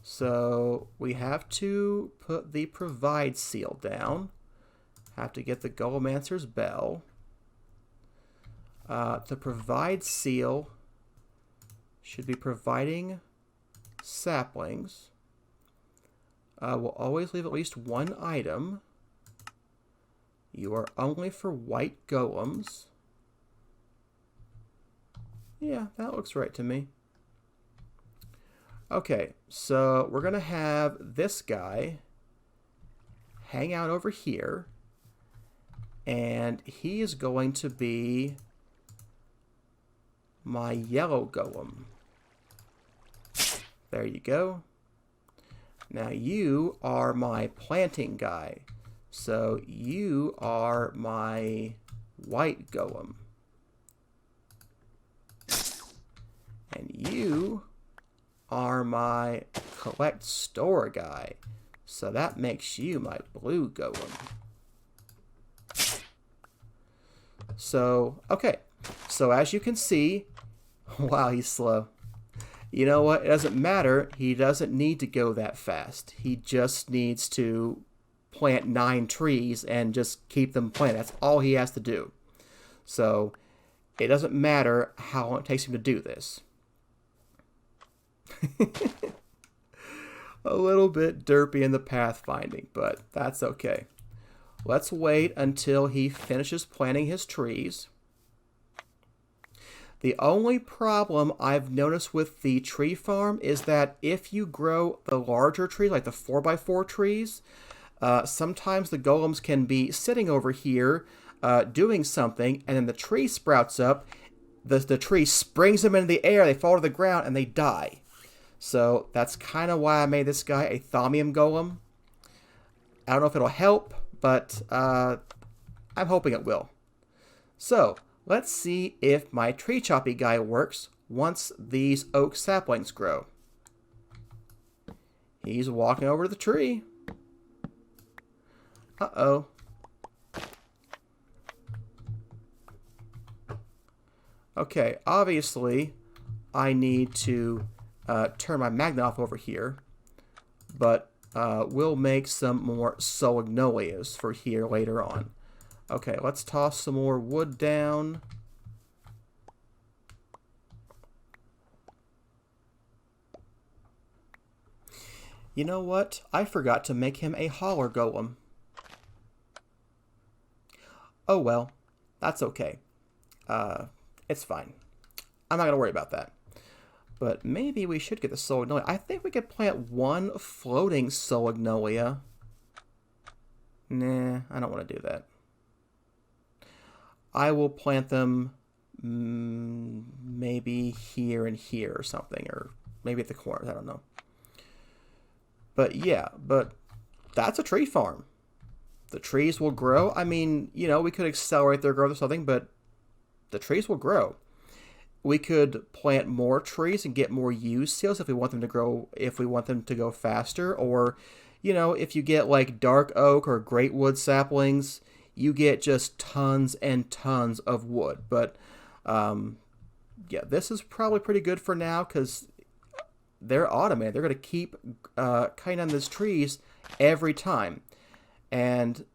So we have to put the provide seal down. Have to get the Golemancer's bell. The provide seal should be providing saplings. We'll always leave at least one item. You are only for white golems. Yeah, that looks right to me. Okay, so we're going to have this guy hang out over here. And he is going to be my yellow golem. There you go. Now you are my planting guy. So you are my white golem. And you are my collect store guy. So that makes you my blue golem. So, okay. So as you can see, wow, he's slow. You know what? It doesn't matter. He doesn't need to go that fast. He just needs to plant 9 trees and just keep them planted. That's all he has to do. So it doesn't matter how long it takes him to do this. A little bit derpy in the pathfinding, but that's okay. Let's wait until he finishes planting his trees. The only problem I've noticed with the tree farm is that if you grow the larger trees, like the 4x4 trees, sometimes the golems can be sitting over here doing something, and then the tree sprouts up, the tree springs them into the air, they fall to the ground, and they die. So that's kind of why I made this guy a thaumium golem. I don't know if it'll help, but I'm hoping it will. So let's see if my tree choppy guy works once these oak saplings grow. He's walking over to the tree. Uh-oh. Okay, obviously I need to turn my magnet off over here, but we'll make some more solignolias for here later on. Okay, let's toss some more wood down. You know what? I forgot to make him a holler golem. Oh well, that's okay. It's fine. I'm not going to worry about that. But maybe we should get the Solagnolia. I think we could plant 1 floating Solagnolia. Nah, I don't want to do that. I will plant them maybe here and here or something. Or maybe at the corners, I don't know. But yeah, but that's a tree farm. The trees will grow. I mean, you know, we could accelerate their growth or something, but the trees will grow. We could plant more trees and get more use seals if we want them to grow, if we want them to go faster. Or, you know, if you get like dark oak or great wood saplings, you get just tons and tons of wood. But, yeah, this is probably pretty good for now because they're automated. They're going to keep cutting on these trees every time. And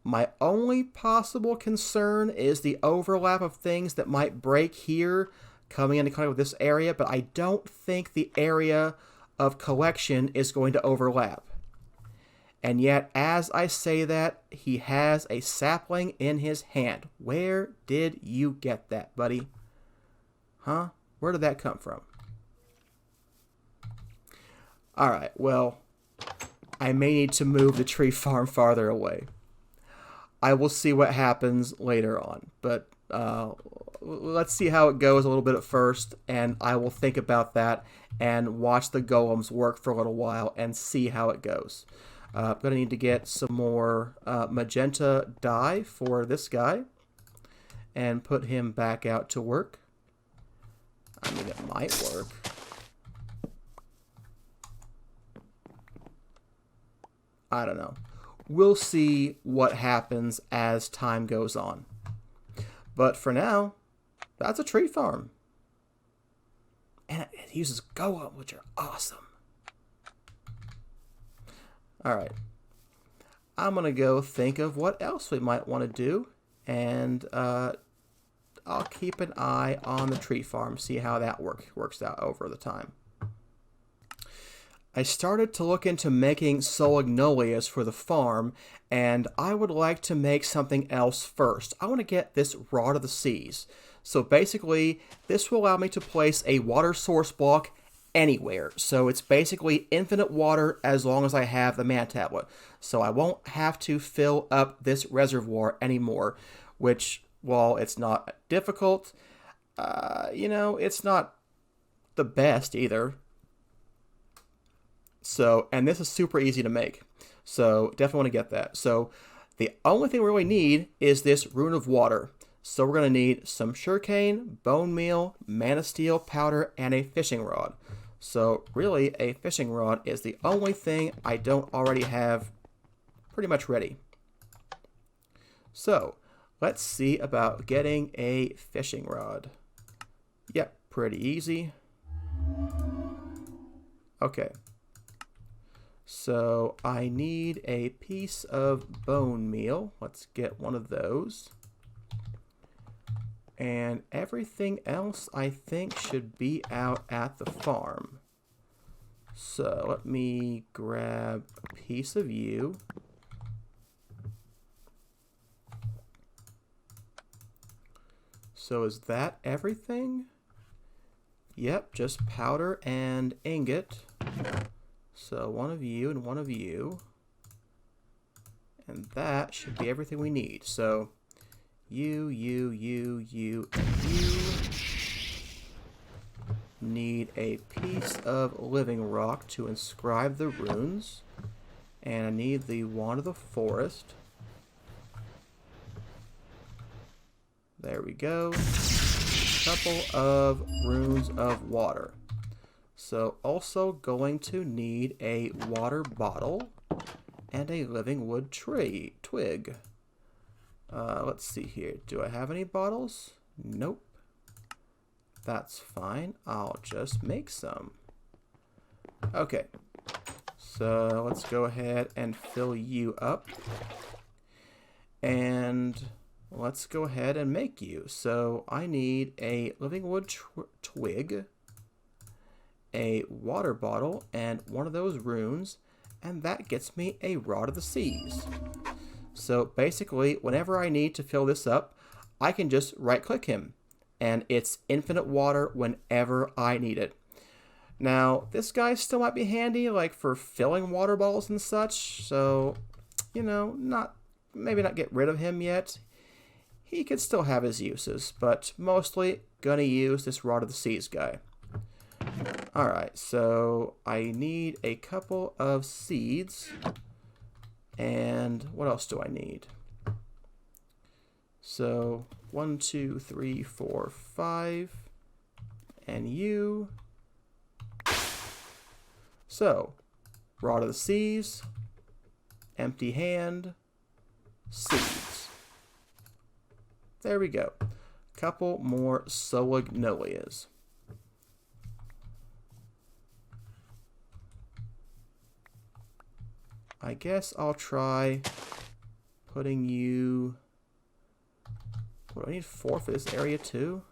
my only possible concern is the overlap of things that might break here coming into contact with this area, but I don't think the area of collection is going to overlap. And yet, as I say that, he has a sapling in his hand. Where did you get that, buddy? Huh? Where did that come from? Alright, well, I may need to move the tree farm farther away. I will see what happens later on, but let's see how it goes a little bit at first, and I will think about that and watch the golems work for a little while and see how it goes. I'm going to need to get some more magenta dye for this guy and put him back out to work. I mean, it might work. I don't know. We'll see what happens as time goes on. But for now, that's a tree farm. And it uses golem, which are awesome. All right. I'm going to go think of what else we might want to do. And I'll keep an eye on the tree farm, see how that works out over the time. I started to look into making Solignolias for the farm, and I would like to make something else first. I want to get this Rod of the Seas. So basically, this will allow me to place a water source block anywhere. So it's basically infinite water as long as I have the mana tablet. So I won't have to fill up this reservoir anymore, which, while it's not difficult, it's not the best either. So, and this is super easy to make. So definitely want to get that. So the only thing we really need is this Rune of Water. So we're going to need some sugarcane, bone meal, mana steel powder, and a fishing rod. So really, a fishing rod is the only thing I don't already have pretty much ready. So let's see about getting a fishing rod. Yep, pretty easy. Okay. So I need a piece of bone meal. Let's get one of those. And everything else I think should be out at the farm. So let me grab a piece of you. So is that everything? Yep, just powder and ingot. So one of you and one of you. And that should be everything we need. So you, and you need a piece of living rock to inscribe the runes. And I need the wand of the forest. There we go. Couple of runes of water. So also going to need a water bottle and a living wood twig. Let's see here. Do I have any bottles? Nope. That's fine. I'll just make some. Okay. So let's go ahead and fill you up. And let's go ahead and make you. So I need a living wood twig, a water bottle, and one of those runes, and that gets me a Rod of the Seas. So basically, whenever I need to fill this up, I can just right-click him, and it's infinite water whenever I need it. Now, this guy still might be handy, like for filling water bottles and such, so, maybe not get rid of him yet. He could still have his uses, but mostly gonna use this Rod of the Seas guy. Alright, so I need a couple of seeds. And what else do I need? So 1, 2, 3, 4, 5. And you. So, Rod of the Seas, empty hand, seeds. There we go. Couple more Solignolias. I guess I'll try putting you... What, do I need 4 for this area too?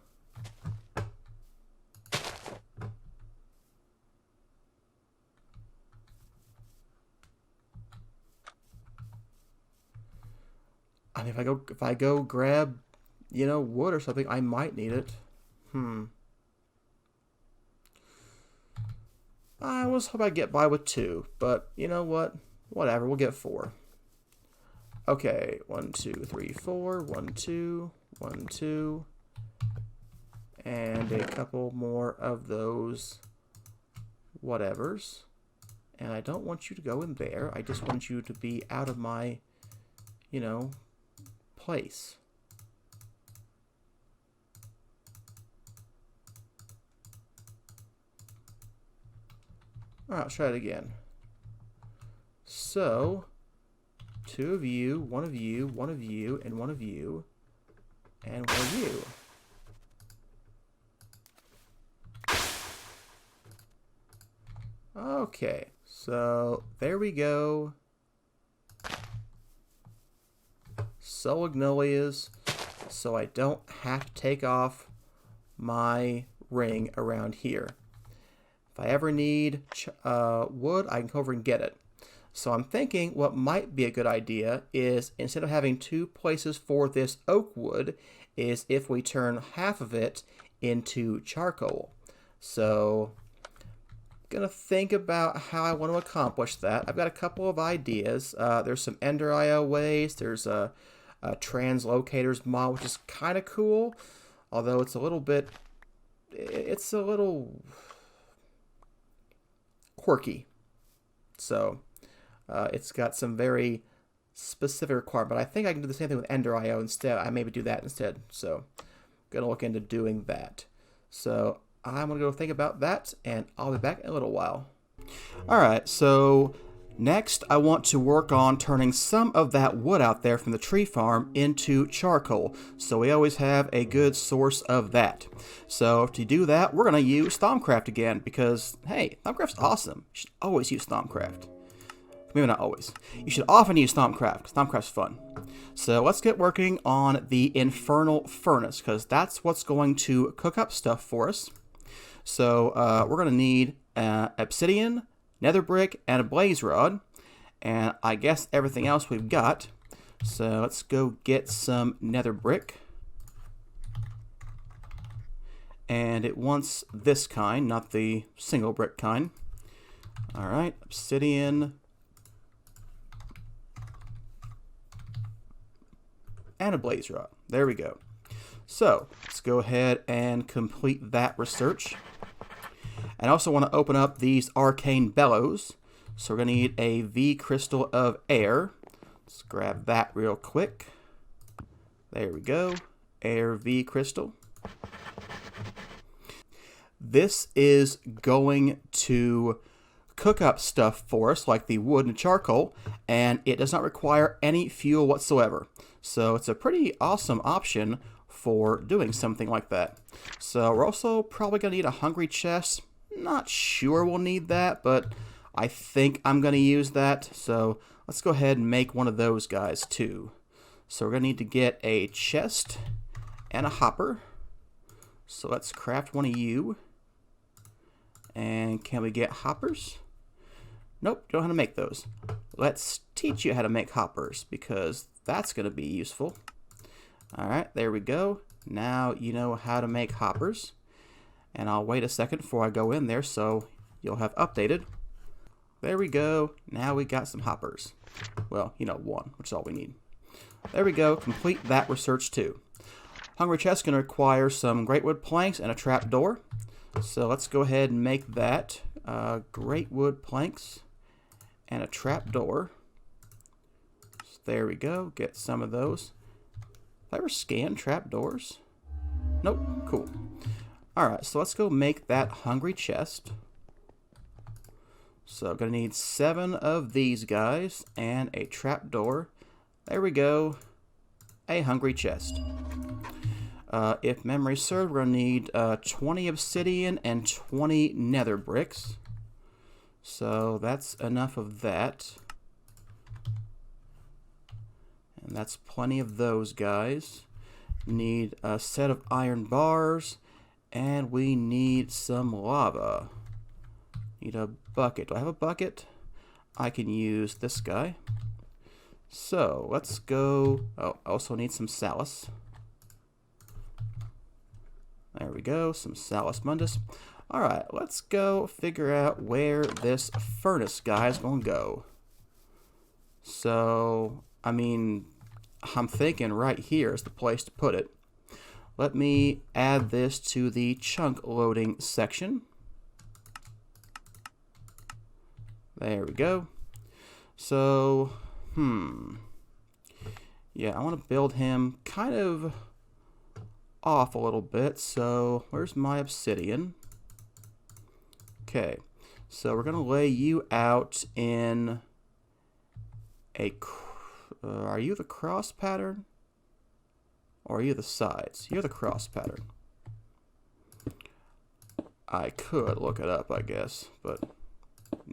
I mean, if I go grab, wood or something, I might need it. I was hoping I'd get by with 2, but you know what? Whatever, we'll get 4. Okay, 1, 2, 3, 4. 1, 2, 1, 2. And a couple more of those whatevers. And I don't want you to go in there. I just want you to be out of my, place. Alright, I'll try it again. So, 2 of you, 1 of you, 1 of you, and 1 of you, and 1 of you. Okay, so there we go. Solignolias, so I don't have to take off my ring around here. If I ever need wood, I can go over and get it. So I'm thinking what might be a good idea is, instead of having two places for this oak wood, is if we turn half of it into charcoal. So gonna think about how I want to accomplish that. I've got a couple of ideas. There's some Ender IO ways. There's a translocators mod, which is kind of cool, although it's a little quirky. So it's got some very specific requirements. But I think I can do the same thing with Ender IO instead. I maybe do that instead. So I'm gonna look into doing that. So I'm going to go think about that, and I'll be back in a little while. Alright, so next I want to work on turning some of that wood out there from the tree farm into charcoal, so we always have a good source of that. So to do that, we're going to use Thaumcraft again, because, hey, Thaumcraft's awesome. You should always use Thaumcraft. Maybe not always. You should often use Thaumcraft, because Thaumcraft's fun. So let's get working on the Infernal Furnace, because that's what's going to cook up stuff for us. So we're going to need obsidian, nether brick, and a blaze rod. And I guess everything else we've got. So let's go get some nether brick. And it wants this kind, not the single brick kind. Alright, obsidian. And a blaze rod. There we go. So let's go ahead and complete that research. And I also want to open up these Arcane Bellows. So we're going to need a V crystal of air. Let's grab that real quick. There we go. Air V crystal. This is going to cook up stuff for us, like the wood and charcoal, and it does not require any fuel whatsoever. So it's a pretty awesome option for doing something like that. So we're also probably going to need a hungry chest. Not sure we'll need that, but I think I'm going to use that. So let's go ahead and make one of those guys too. So we're going to need to get a chest and a hopper. So let's craft one of you. And can we get hoppers? Nope, don't know how to make those. Let's teach you how to make hoppers, because that's going to be useful. Alright, there we go. Now you know how to make hoppers. And I'll wait a second before I go in there so you'll have updated. There we go. Now we got some hoppers. Well, you know, one, which is all we need. There we go. Complete that research too. Hungry chest going to require some great wood planks and a trap door. So let's go ahead and make that. Great wood planks and a trap door. So there we go. Get some of those. Did I ever scan trap doors? Nope. Cool. Alright, so let's go make that hungry chest. So I'm going to need 7 of these guys and a trap door. There we go. A hungry chest. If memory serves, we're going to need 20 obsidian and 20 nether bricks. So that's enough of that. And that's plenty of those guys. Need a set of iron bars. And we need some lava. Need a bucket. Do I have a bucket? I can use this guy. So let's go. Oh, I also need some Salus. There we go. Some Salus Mundus. Alright, let's go figure out where this furnace guy is going to go. So, I mean, I'm thinking right here is the place to put it. Let me add this to the chunk loading section. There we go. So, yeah, I want to build him kind of off a little bit. So, where's my obsidian? Okay, so we're going to lay you out in a... are you the cross pattern? Or are you the sides? You're the cross pattern. I could look it up, I guess, but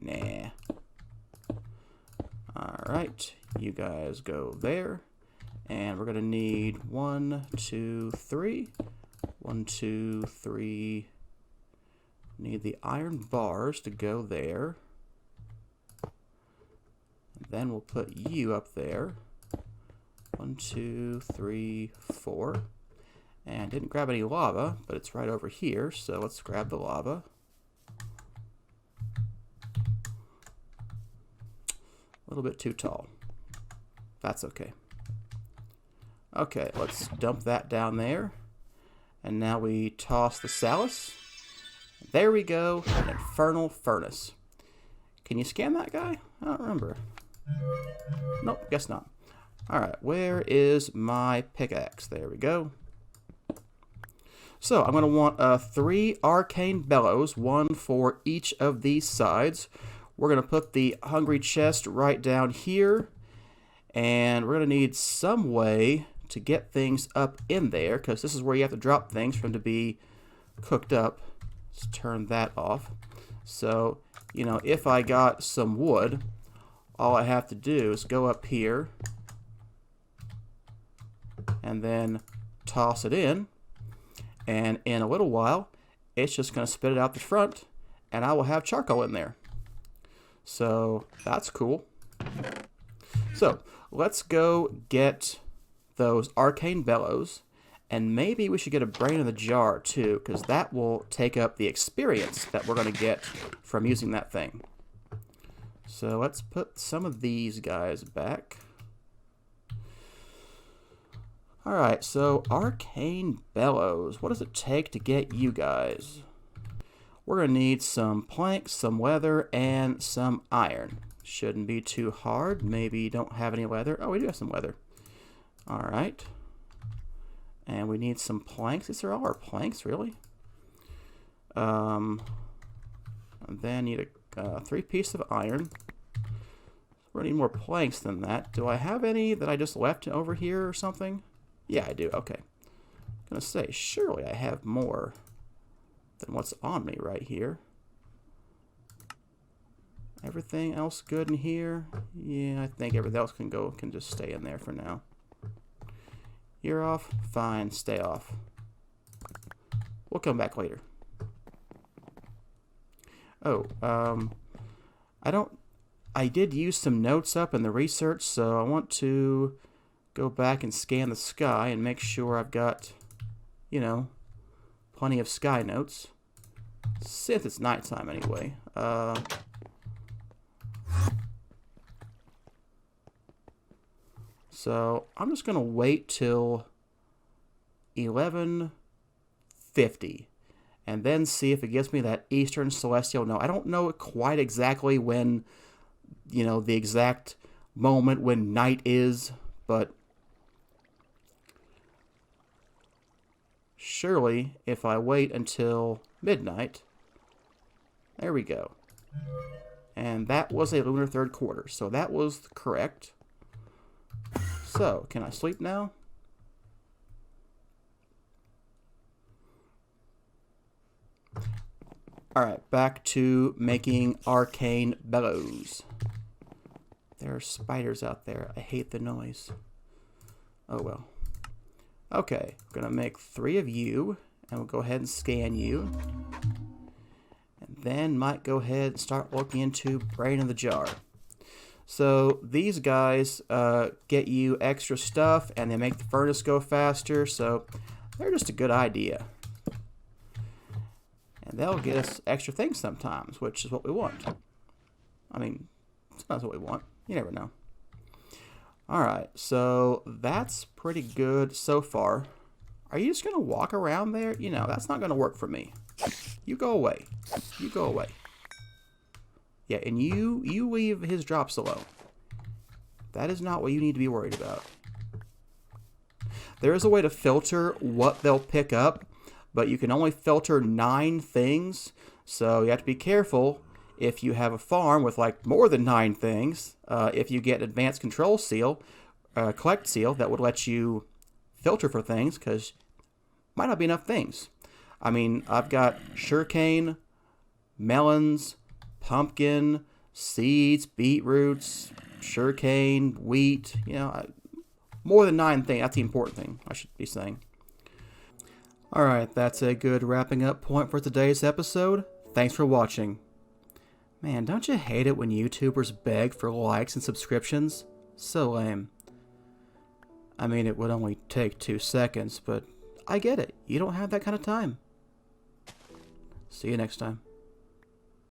nah. Alright, you guys go there. And we're going to need 1, 2, 3. 1, 2, 3. Need the iron bars to go there. And then we'll put you up there. 1, 2, 3, 4. And didn't grab any lava, but it's right over here, so let's grab the lava. A little bit too tall. That's okay. Okay, let's dump that down there. And now we toss the Salus. There we go, an infernal furnace. Can you scan that guy? I don't remember. Nope, guess not. Alright, where is my pickaxe? There we go. So, I'm going to want 3 Arcane Bellows, 1 for each of these sides. We're going to put the hungry chest right down here. And we're going to need some way to get things up in there, because this is where you have to drop things for them to be cooked up. Let's turn that off. So, you know, if I got some wood, all I have to do is go up here and then toss it in. And in a little while, it's just going to spit it out the front, and I will have charcoal in there. So that's cool. So let's go get those Arcane Bellows, and maybe we should get a brain in the jar too, because that will take up the experience that we're going to get from using that thing. So let's put some of these guys back. Alright, so Arcane Bellows. What does it take to get you guys? We're going to need some planks, some leather, and some iron. Shouldn't be too hard. Maybe you don't have any leather. Oh, we do have some leather. Alright. And we need some planks. These are all our planks, really. And then need a 3 pieces of iron. We're going to need more planks than that. Do I have any that I just left over here or something? Yeah, I do. Okay. I'm going to say, surely I have more than what's on me right here. Everything else good in here? Yeah, I think everything else can just stay in there for now. You're off? Fine, stay off. We'll come back later. Oh, I did use some notes up in the research, so I want to go back and scan the sky and make sure I've got, you know, plenty of sky notes. Since it's nighttime anyway. So I'm just gonna wait till 11:50 and then see if it gives me that Eastern Celestial. No, I don't know quite exactly when, you know, the exact moment when night is, but surely if I wait until midnight, there we go. And that was a lunar third quarter, so that was correct. So, can I sleep now? Alright, back to making Arcane Bellows. There are spiders out there. I hate the noise. Oh well. Okay, I'm going to make 3 of you, and we'll go ahead and scan you. And then might go ahead and start looking into Brain in the Jar. So these guys get you extra stuff, and they make the furnace go faster, so they're just a good idea. And they'll get us extra things sometimes, which is what we want. I mean, sometimes what we want. You never know. Alright, so that's pretty good so far. Are you just going to walk around there? You know, that's not going to work for me. You go away. You go away. Yeah, and you leave his drops alone. That is not what you need to be worried about. There is a way to filter what they'll pick up, but you can only filter 9 things, so you have to be careful if you have a farm with like more than 9 things. If you get advanced control seal, collect seal, that would let you filter for things, because might not be enough things. I mean, I've got sugarcane, melons, pumpkin, seeds, beetroots, sugarcane, wheat, you know, More than 9 things. That's the important thing, I should be saying. Alright, that's a good wrapping up point for today's episode. Thanks for watching. Man, don't you hate it when YouTubers beg for likes and subscriptions? So lame. I mean, it would only take 2 seconds, but I get it. You don't have that kind of time. See you next time.